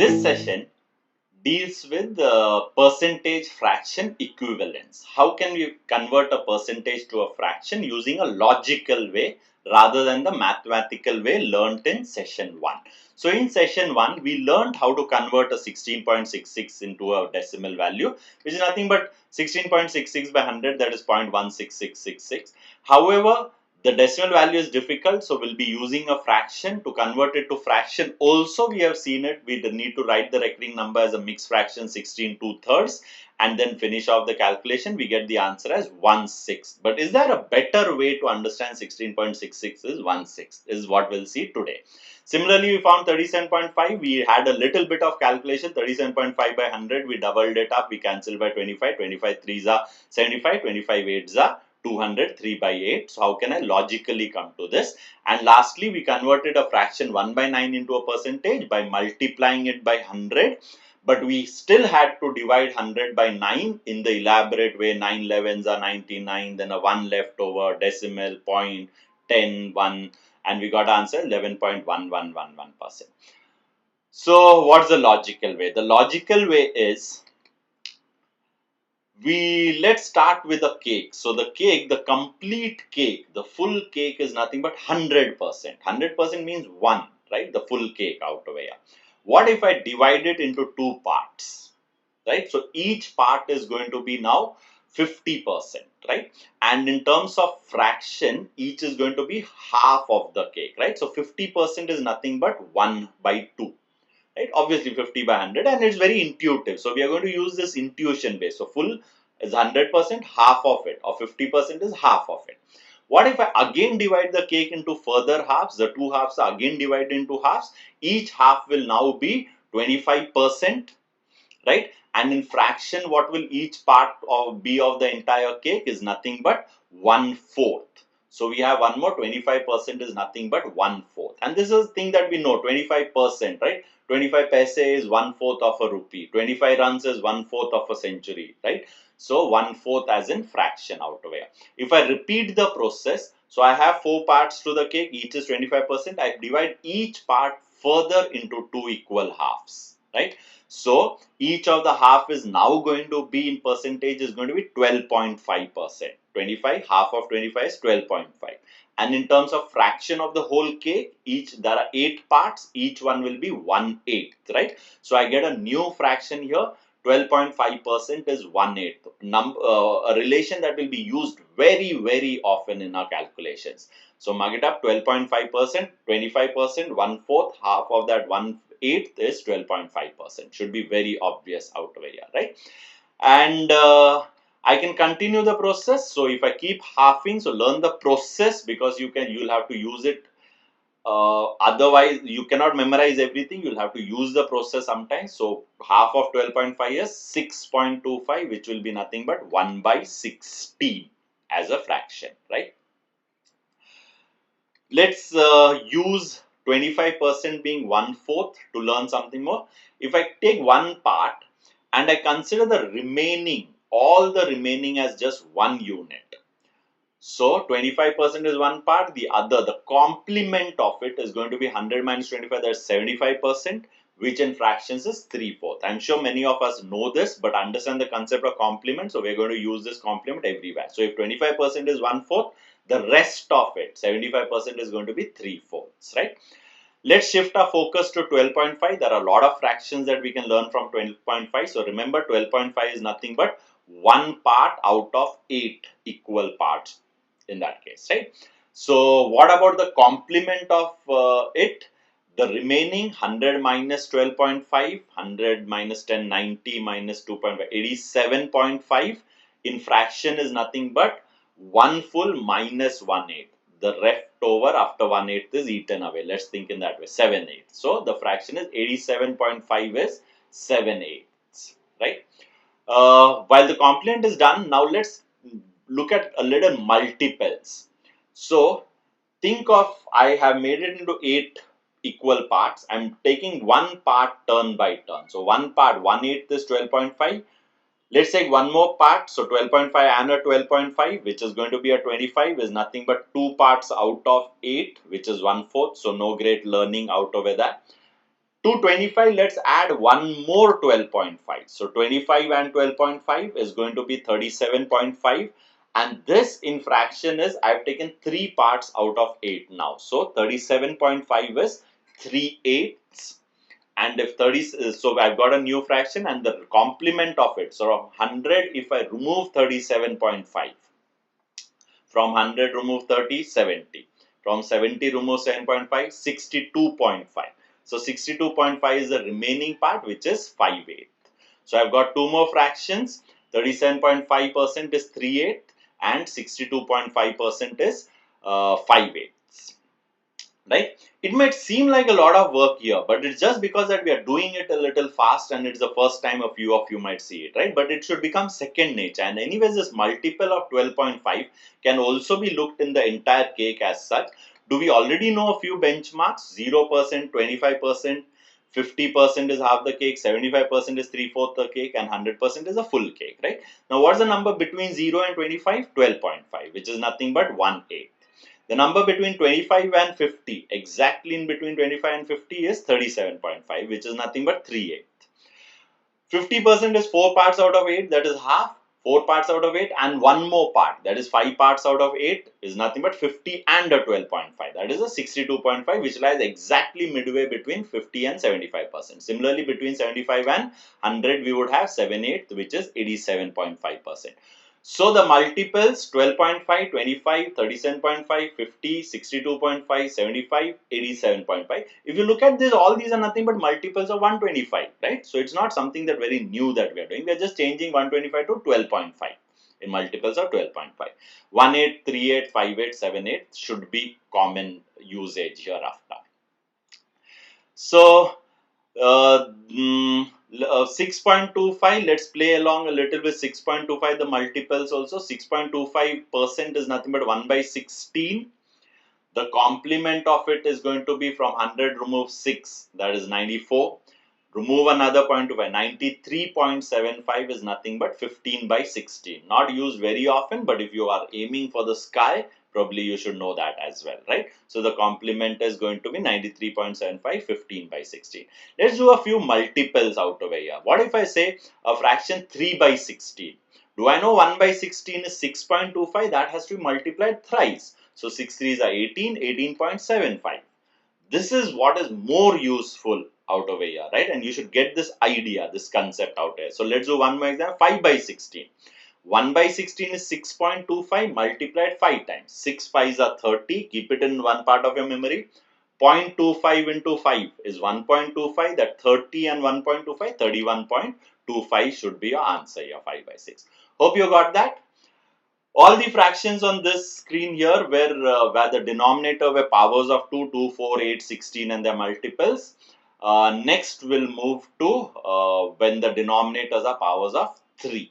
This session deals with the percentage fraction equivalence. How can we convert a percentage to a fraction using a logical way rather than the mathematical way learnt in session 1. So in session 1, we learned how to convert a 16.66 into a decimal value, which is nothing but 16.66 by 100, that is 0.16666. However, the decimal value is difficult, so we'll be using a fraction to convert it to fraction. Also, we have seen it, we need to write the recurring number as a mixed fraction 16 2/3 and then finish off the calculation. We get the answer as 1/6. But is there a better way to understand 16.66 is 1/6 is what we'll see today. Similarly, we found 37.5. We had a little bit of calculation. 37.5 by 100, we doubled it up. We cancelled by 25. 25 3s are 75. 25 8s are 200, 3 by 8. So how can I logically come to this? And lastly, we converted a fraction 1 by 9 into a percentage by multiplying it by 100. But we still had to divide 100 by 9 in the elaborate way. 9 11s are 99, then a 1 left over, decimal, point, 10, 1, and we got answer 11.1111%. So what's the logical way? The logical way is, let's start with a cake. So the cake, the complete cake, the full cake is nothing but 100%. 100% means 1, right? The full cake out over here. What if I divide it into 2 parts, right? So each part is going to be now 50%, right? And in terms of fraction, each is going to be half of the cake, right? So 50% is nothing but 1 by 2. Right? Obviously 50 by 100, and it's very intuitive. So we are going to use this intuition base. So full is 100%, half of it, or 50% is half of it. What if I again divide the cake into further halves? The two halves are again divided into halves. Each half will now be 25%, right? And in fraction, what will each part be of the entire cake is nothing but 1/4. So we have one more, 25% is nothing but 1/4. And this is the thing that we know, 25%, right? 25 paise is 1/4 of a rupee. 25 runs is 1/4 of a century, right? So 1/4 as in fraction out of here. If I repeat the process, so I have 4 parts to the cake, each is 25%. I divide each part further into 2 equal halves, right? So each of the half is now going to be in percentage is going to be 12.5%. 25, half of 25 is 12.5. And in terms of fraction of the whole cake, there are 8 parts, each one will be 1/8, right? So I get a new fraction here. 12.5% is 1/8. A relation that will be used very, very often in our calculations. So mark it up, 12.5%, 25%, 1/4, half of that 1/8 is 12.5%. Should be very obvious out over here, right? And I can continue the process. So if I keep halving, so learn the process, because you'll have to use it. Otherwise, you cannot memorize everything. You'll have to use the process sometimes. So half of 12.5 is 6.25, which will be nothing but 1 by 16 as a fraction, right? Let's use 25% being 1/4 to learn something more. If I take one part and I consider the remaining, all the remaining as just 1 unit. So 25% is one part, the complement of it is going to be 100 minus 25, that's 75%, which in fractions is 3/4. I'm sure many of us know this, but understand the concept of complement. So we're going to use this complement everywhere. So if 25% is 1/4, the rest of it, 75%, is going to be 3/4, right? Let's shift our focus to 12.5. There are a lot of fractions that we can learn from 12.5. So remember, 12.5 is nothing but one part out of 8 equal parts in that case, right? So what about the complement of it? The remaining 100 minus 12.5, 100 minus 10, 90 minus 2.5, 87.5 in fraction is nothing but 1 full minus 1/8. The leftover after 1/8 is eaten away. Let's think in that way, 7/8. So the fraction is 87.5 is 7/8, right? While the complement is done, now let's look at a little multiples. So think of, I have made it into 8 equal parts. I'm taking one part turn by turn. So one part, 1/8 is 12.5. Let's take one more part. So 12.5 and a 12.5, which is going to be a 25, is nothing but 2 parts out of 8, which is 1/4. So no great learning out over that. To 25, let's add one more 12.5. So 25 and 12.5 is going to be 37.5. And this in fraction is, I've taken 3 parts out of 8 now. So 37.5 is 3/8. And if 30, so I've got a new fraction and the complement of it. So 100, if I remove 37.5, from 100 remove 30, 70. From 70 remove 7.5, 62.5. So 62.5 is the remaining part, which is 5/8. So I've got two more fractions. 37.5% is 3/8 and 62.5% is 5/8. Right? It might seem like a lot of work here, but it's just because that we are doing it a little fast and it's the first time a few of you might see it, right? But it should become second nature. And anyways, this multiple of 12.5 can also be looked in the entire cake as such. Do we already know a few benchmarks? 0%, 25%, 50% is half the cake, 75% is 3/4 the cake, and 100% is a full cake, right? Now, what's the number between 0 and 25? 12.5, which is nothing but 1/8. The number between 25 and 50, exactly in between 25 and 50 is 37.5, which is nothing but 3/8. 50% is 4 parts out of 8, that is half. 4 parts out of 8 and one more part, that is 5 parts out of 8, is nothing but 50 and a 12.5, that is a 62.5, which lies exactly midway between 50 and 75%. Similarly, between 75 and 100, we would have 7/8, which is 87.5%. So the multiples 12.5, 25, 37.5, 50, 62.5, 75, 87.5. If you look at this, all these are nothing but multiples of 125, right? So it's not something that very new that we are doing. We are just changing 125 to 12.5 in multiples of 12.5. 1/8, 3/8, 5/8, 7/8 should be common usage hereafter. So 6.25, let's play along a little with 6.25, the multiples also. 6.25% is nothing but 1/16. The complement of it is going to be from 100 remove 6, that is 94. Remove another 0.25, 93.75 is nothing but 15/16. Not used very often, but if you are aiming for the sky, probably you should know that as well, right? So the complement is going to be 93.75, 15/16. Let's do a few multiples out over here. What if I say a fraction 3/16? Do I know 1/16 is 6.25? That has to be multiplied thrice. So 6 3s are 18, 18.75. This is what is more useful out over here, right? And you should get this idea, this concept out here. So let's do one more example, 5/16. 1/16 is 6.25 multiplied 5 times. 6 5s are 30. Keep it in one part of your memory. 0.25 into 5 is 1.25. That 30 and 1.25, 31.25 should be your answer here, 5/6. Hope you got that. All the fractions on this screen here where the denominator were powers of 2, 2, 4, 8, 16 and their multiples. Next we'll move to when the denominators are powers of 3.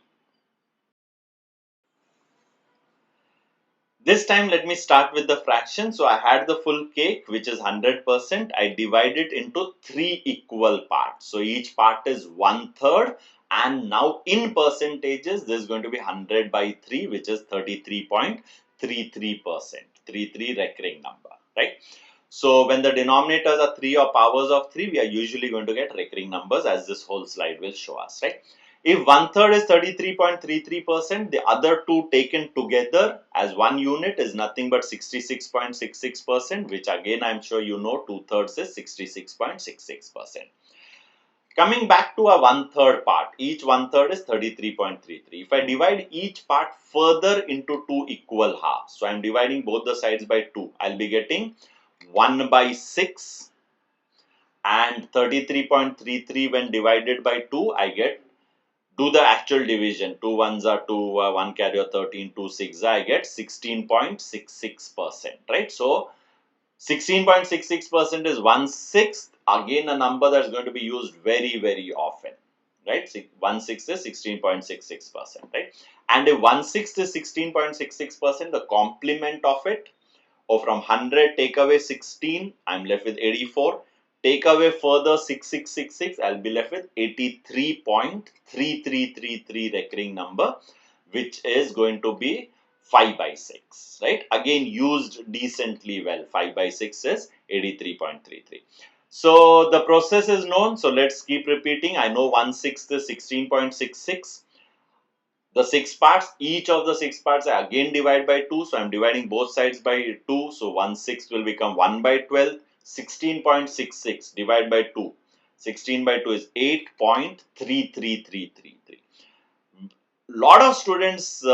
This time let me start with the fraction. So I had the full cake, which is 100%. I divide it into 3 equal parts. So each part is 1/3. And now in percentages, this is going to be 100/3, which is 33.33%. 33 recurring number, right? So when the denominators are 3 or powers of 3, we are usually going to get recurring numbers, as this whole slide will show us, right? If 1/3 is 33.33%, the other two taken together as one unit is nothing but 66.66%, which again I'm sure you know 2/3 is 66.66%. Coming back to a 1/3 part, each 1/3 is 33.33. If I divide each part further into 2 equal halves, so I'm dividing both the sides by 2, I'll be getting 1/6, and 33.33 when divided by 2, I get, do the actual division, 2 ones are 2, 1 carry 13, 2 6, I get 16.66%, right? So 16.66% is 1/6, again a number that's going to be used very, very often, right? 1/6 is 16.66%, right? And if 1/6 is 16.66%, the complement of it, or from 100 take away 16, I'm left with 84. Take away further 6666, I'll be left with 83.3333 recurring number, which is going to be 5/6, right? Again, used decently well. 5/6 is 83.33. So the process is known. So let's keep repeating. I know 1/6 is 16.66. The 6 parts, each of the 6 parts I again divide by 2. So I'm dividing both sides by 2. So 1/6 will become 1 by 12. 16.66 divided by 2. 16 by 2 is 8.33333. Lot of students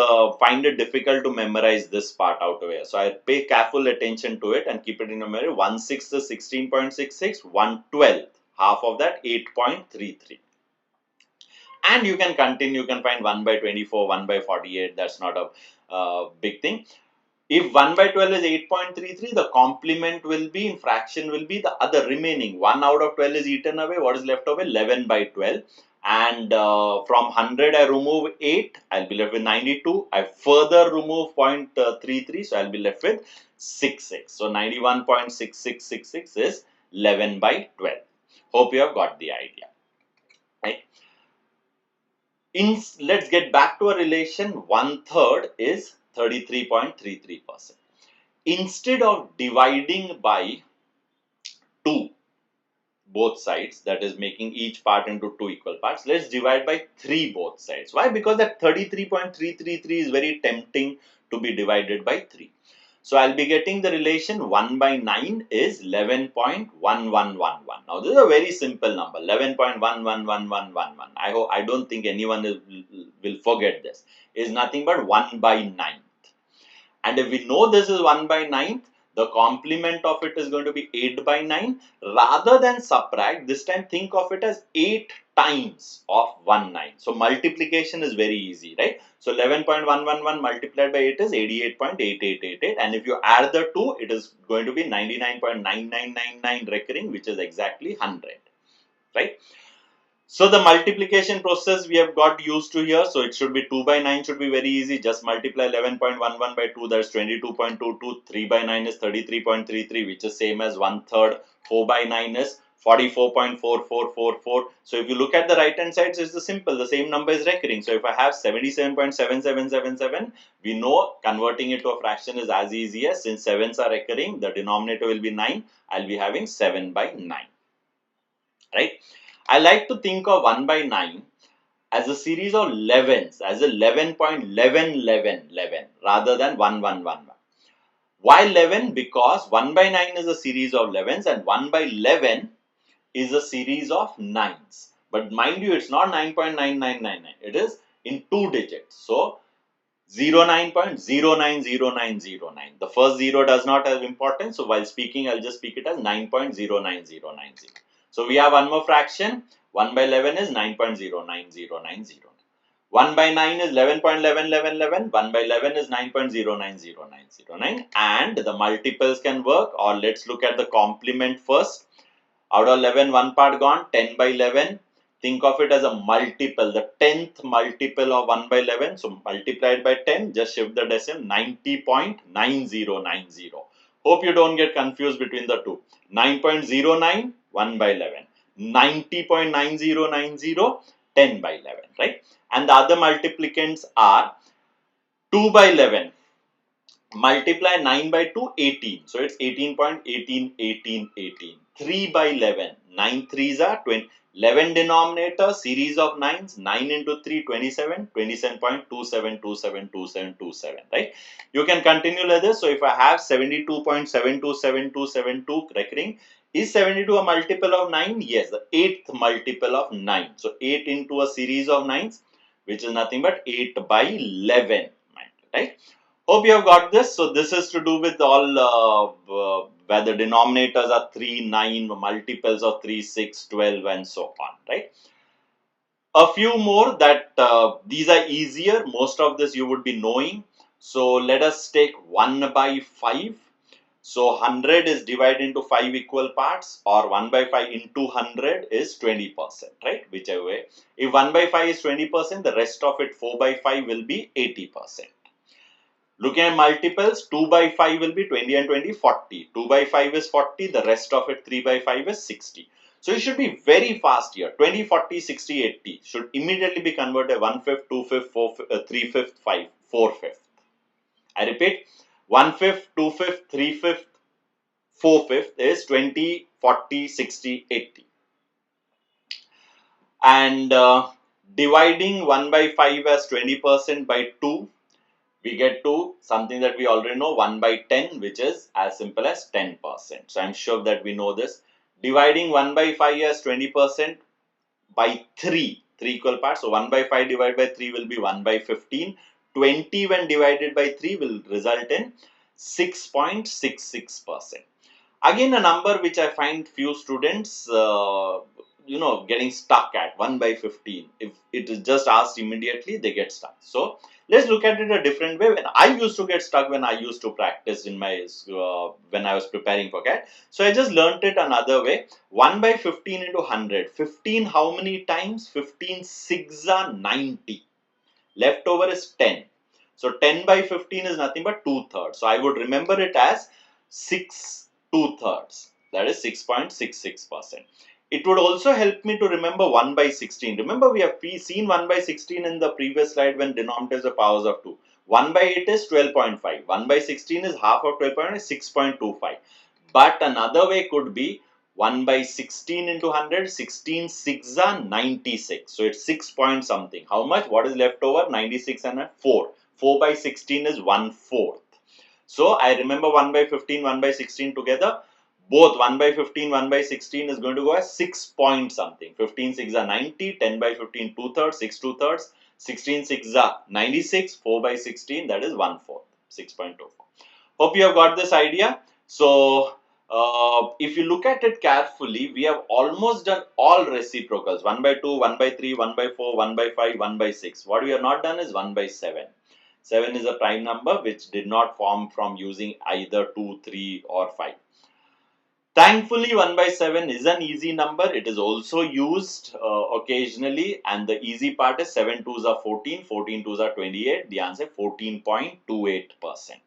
find it difficult to memorize this part out of here. So I pay careful attention to it and keep it in memory. 1/6 is 16.66, 1/12, half of that 8.33. And you can continue, you can find 1 by 24, 1 by 48, that's not a big thing. If 1 by 12 is 8.33, the complement will be, in fraction will be the other remaining. 1 out of 12 is eaten away. What is left over? 11 by 12. And from 100, I remove 8. I'll be left with 92. I further remove 0.33. So I'll be left with 66. So 91.6666 is 11 by 12. Hope you have got the idea. Right? Let's get back to a relation. 1/3 is 33.33%. Instead of dividing by 2 both sides, that is making each part into 2 equal parts, let's divide by 3 both sides. Why? Because that 33.333 is very tempting to be divided by 3. So I'll be getting the relation 1 by 9 is 11.1111. Now this is a very simple number, 11.111111. I don't think anyone will forget this. Is nothing but 1 by 9. And if we know this is 1 by 9th, the complement of it is going to be 8 by 9. Rather than subtract, this time think of it as 8 times of 1/9. So multiplication is very easy, right? So 11.111 multiplied by 8 is 88.8888. And if you add the 2, it is going to be 99.9999 recurring, which is exactly 100, right? So the multiplication process we have got used to here. So it should be 2 by 9 should be very easy. Just multiply 11.11 by 2, that's 22.22. 3 by 9 is 33.33, which is same as 1/3. 4 by 9 is 44.4444. So if you look at the right hand side, it's simple. The same number is recurring. So if I have 77.7777, we know converting it to a fraction is as easy as, since 7s are recurring, the denominator will be 9. I'll be having 7 by 9. Right? I like to think of 1 by 9 as a series of 11s, as 11.111111 rather than 1111. Why 11? Because 1 by 9 is a series of 11s and 1 by 11 is a series of 9s. But mind you, it's not 9.9999. It is in 2 digits. So 09.090909. The first 0 does not have importance. So while speaking, I'll just speak it as 9.09090. So we have one more fraction. 1 by 11 is 9.090909. 1 by 9 is 11.111111. 1 by 11 is 9.090909. And the multiples can work, or let's look at the complement first. Out of 11, one part gone, 10 by 11. Think of it as a multiple, the 10th multiple of 1 by 11. So multiplied by 10, just shift the decimal, 90.9090. Hope you don't get confused between the two. 9.09, 1 by 11. 90.9090, 10 by 11, right? And the other multiplicants are 2 by 11. Multiply 9 by 2, 18. So it's 18.181818. 3 by 11. 9 3s are 20. 11 denominator, series of 9s. 9 into 3, 27. 27.27272727, right? You can continue like this. So if I have 72.727272 recurring, is 72 a multiple of 9? Yes, the 8th multiple of 9. So 8 into a series of 9s, which is nothing but 8 by 11, right? Hope you have got this. So this is to do with all where the denominators are 3, 9, multiples of 3, 6, 12 and so on, right? A few more that these are easier. Most of this you would be knowing. So let us take 1 by 5. So 100 is divided into 5 equal parts, or 1 by 5 into 100 is 20%, right? Whichever way. If 1 by 5 is 20%, the rest of it 4 by 5 will be 80%. Looking at multiples, 2 by 5 will be 20 and 20, 40. 2 by 5 is 40, the rest of it 3 by 5 is 60. So you should be very fast here. 20, 40, 60, 80 should immediately be converted 1/5, 2/5, 3/5, 4/5. I repeat, 1/5, 2/5, 3/5, 4/5 is 20, 40, 60, 80. And dividing 1 by 5 as 20% by 2, we get to something that we already know, 1 by 10, which is as simple as 10%. So I'm sure that we know this. Dividing 1 by 5 as 20% by 3 equal parts. So 1 by 5 divided by 3 will be 1 by 15. 20 when divided by 3 will result in 6.66%. Again, a number which I find few students getting stuck at, 1 by 15. If it is just asked immediately, they get stuck. So let's look at it a different way. When I used to get stuck, when I used to practice in my when I was preparing for CAT, so I just learnt it another way. 1 by 15 into 100. 15 how many times? 15 6 are 90. Leftover is 10. So 10 by 15 is nothing but 2/3. So I would remember it as 6 2/3. That is 6.66%. It would also help me to remember 1 by 16. Remember, we have seen 1 by 16 in the previous slide when denominators are powers of 2. 1 by 8 is 12.5. 1 by 16 is half of 12.5, 6.25. But another way could be 1 by 16 into 100, 16 6 are 96. So it's 6 point something. How much? What is left over? 96 and 4. 4 by 16 is 1/4. So I remember 1 by 15, 1 by 16 together. Both 1 by 15, 1 by 16 is going to go as 6 point something. 15 6 are 90, 10 by 15 2/3, 6 2/3, 16 6 are 96, 4 by 16 that is 1/4, 6.24. Hope you have got this idea. So if you look at it carefully, we have almost done all reciprocals. 1 by 2, 1 by 3, 1 by 4, 1 by 5, 1 by 6. What we have not done is 1 by 7. 7 is a prime number which did not form from using either 2, 3 or 5. Thankfully, 1 by 7 is an easy number. It is also used occasionally, and the easy part is 7 2s are 14, 14 2s are 28. The answer 14.28%.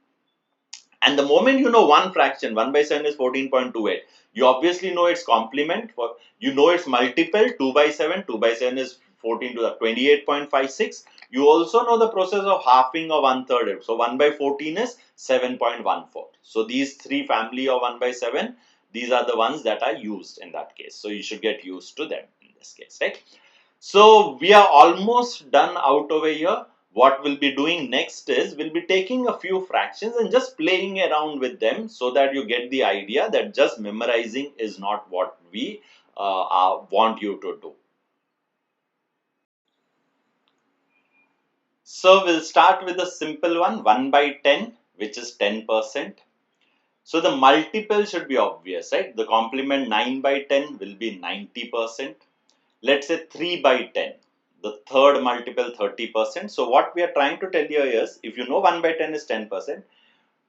And the moment you know one fraction, 1 by 7 is 14.28, you obviously know its complement, you know its multiple, 2 by 7, 2 by 7 is 14 to the 28.56. You also know the process of halving or 1/3. So 1 by 14 is 7.14. So these three family of 1 by 7, these are the ones that are used in that case. So you should get used to them in this case, right? So we are almost done out over here. What we'll be doing next is we'll be taking a few fractions and just playing around with them so that you get the idea that just memorizing is not what we want you to do. So we'll start with a simple one, 1 by 10, which is 10%. So the multiple should be obvious, right? The complement 9 by 10 will be 90%. Let's say 3 by 10. The third multiple 30%. So what we are trying to tell you is, if you know 1 by 10 is 10%,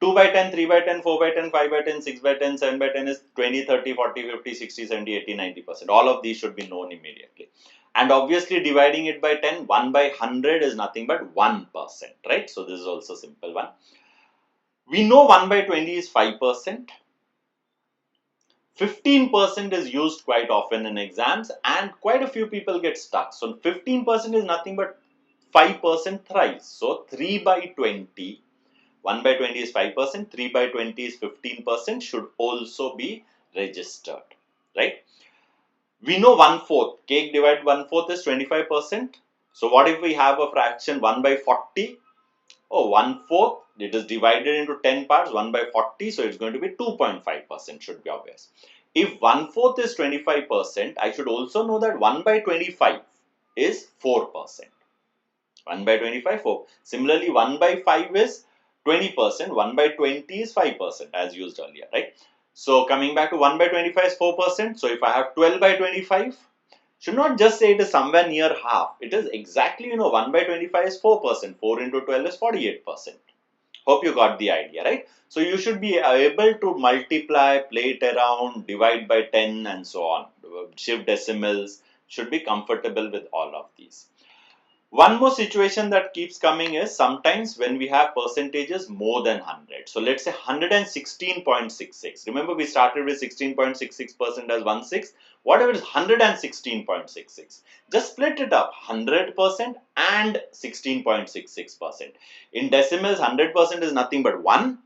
2 by 10, 3 by 10, 4 by 10, 5 by 10, 6 by 10, 7 by 10 is 20, 30, 40, 50, 60, 70, 80, 90%. All of these should be known immediately. And obviously dividing it by 10, 1 by 100 is nothing but 1%, right? So this is also simple one. We know 1 by 20 is 5%. 15% is used quite often in exams and quite a few people get stuck. So 15% is nothing but 5% thrice. So 3 by 20, 1 by 20 is 5%, 3 by 20 is 15% should also be registered, right? We know 1/4, cake divided 1/4 is 25%. So what if we have a fraction 1 by 40? Oh, 1/4, it is divided into 10 parts, 1 by 40, so it's going to be 2.5%, should be obvious. If 1/4 is 25%, I should also know that 1 by 25 is 4%. 1 by 25, 4. Similarly, 1 by 5 is 20%, 1 by 20 is 5%, as used earlier, right? So coming back to 1 by 25 is 4%. So if I have 12 by 25, should not just say it is somewhere near half. It is exactly, 1 by 25 is 4%. 4 into 12 is 48%. Hope you got the idea, right? So you should be able to multiply, play it around, divide by 10 and so on. Shift decimals, should be comfortable with all of these. One more situation that keeps coming is sometimes when we have percentages more than 100. So let's say 116.66. Remember we started with 16.66% as 1/6. Whatever is 116.66. Just split it up, 100% and 16.66%. In decimals, 100% is nothing but 1.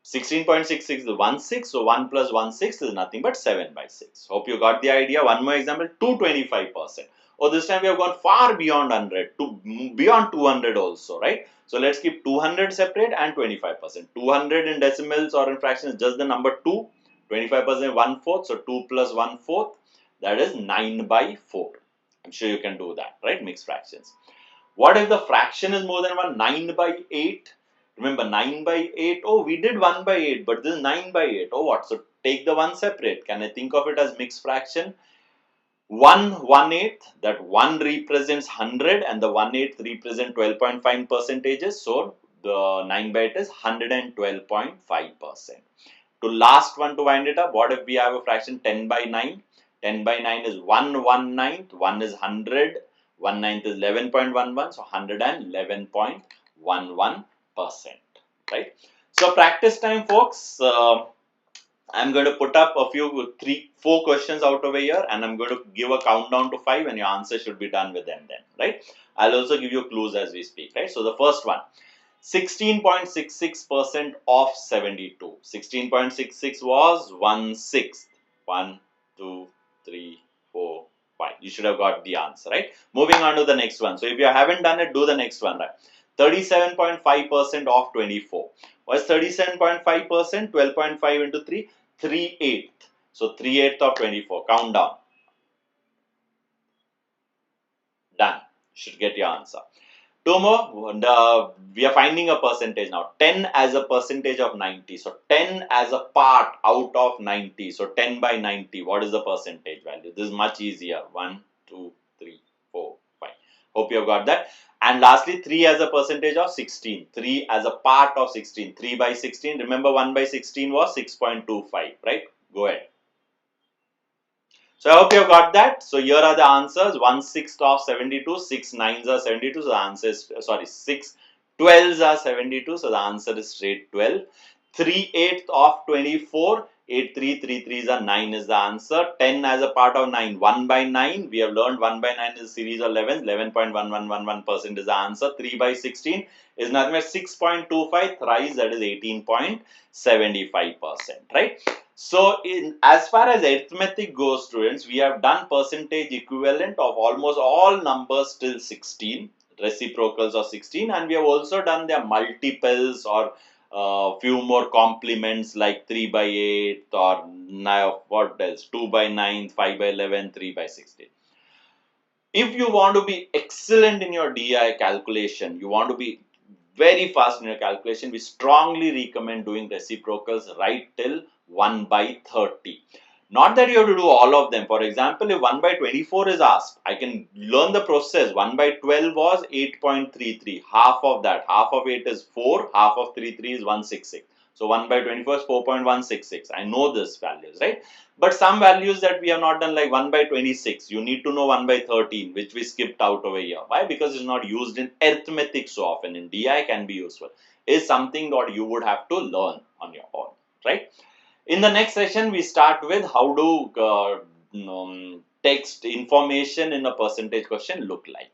16.66 is 1/6, so 1 plus 1/6 is nothing but 7/6. Hope you got the idea. One more example, 225%. Oh, this time we have gone far beyond 100, to beyond 200 also, right? So let's keep 200 separate and 25%. 200 in decimals or in fractions is just the number 2. 25% 1/4, so 2 plus 1/4, that is 9/4. I'm sure you can do that, right? Mixed fractions. What if the fraction is more than 1? 9/8. Remember 9/8. Oh, we did 1/8, but this is 9/8. Oh, what? So take the 1 separate. Can I think of it as mixed fraction? 1/1/8. That 1 represents 100 and the 1/8 represent 12.5 percentages. So the 9/8 is 112.5%. To last one to wind it up, what if we have a fraction 10/9? 10/9 is 1/9. 1 is 100. 1/9 is 11.11, so 111.11%, right? So practice time, folks. I'm going to put up a few 4 questions out over here, and I'm going to give a countdown to 5, and your answer should be done with them then, right? I'll also give you clues as we speak, right? So the first one, 16.66% of 72. 16.66 was 1/6. 1, 2, 3, 4, 5. You should have got the answer, right? Moving on to the next one. So if you haven't done it, do the next one, right? 37.5% of 24. What's 37.5%? 12.5 into 3, 3/8. So 3/8 of 24. Count down. Done. Should get your answer. Two more. We are finding a percentage now. 10 as a percentage of 90. So 10 as a part out of 90. So 10/90. What is the percentage value? This is much easier. 1, 2, 3, 4, 5. Hope you have got that. And lastly, 3 as a percentage of 16. 3 as a part of 16. 3/16. Remember 1/16 was 6.25. Right? Go ahead. So I hope you have got that. So here are the answers. 1/6 of 72, 6 9s are 72. So the answer is, sorry, 6 12s are 72. So the answer is straight 12. 3/8 of 24, 8 3 3 3s are 9 is the answer. 10 as a part of 9, 1/9. We have learned 1/9 is a series of 11. 11.1111% is the answer. 3/16 is nothing but 6.25 thrice, that is 18.75%, right? So, as far as arithmetic goes, students, we have done percentage equivalent of almost all numbers till 16, reciprocals of 16, and we have also done their multiples or few more complements like 3/8 or what else, 2/9, 5/11, 3/16. If you want to be excellent in your DI calculation, you want to be very fast in your calculation, we strongly recommend doing reciprocals right till 1/30. Not that you have to do all of them. For example, if 1/24 is asked, I can learn the process. 1/12 was 8.33. Half of that, half of 8 is 4, half of 33 is 166. So 1/24 is 4.166. I know this values, right? But some values that we have not done, like 1/26, you need to know 1/13, which we skipped out over here. Why? Because it's not used in arithmetic so often. In DI can be useful. Is something that you would have to learn on your own, right? In the next session, we start with how do text information in a percentage question look like.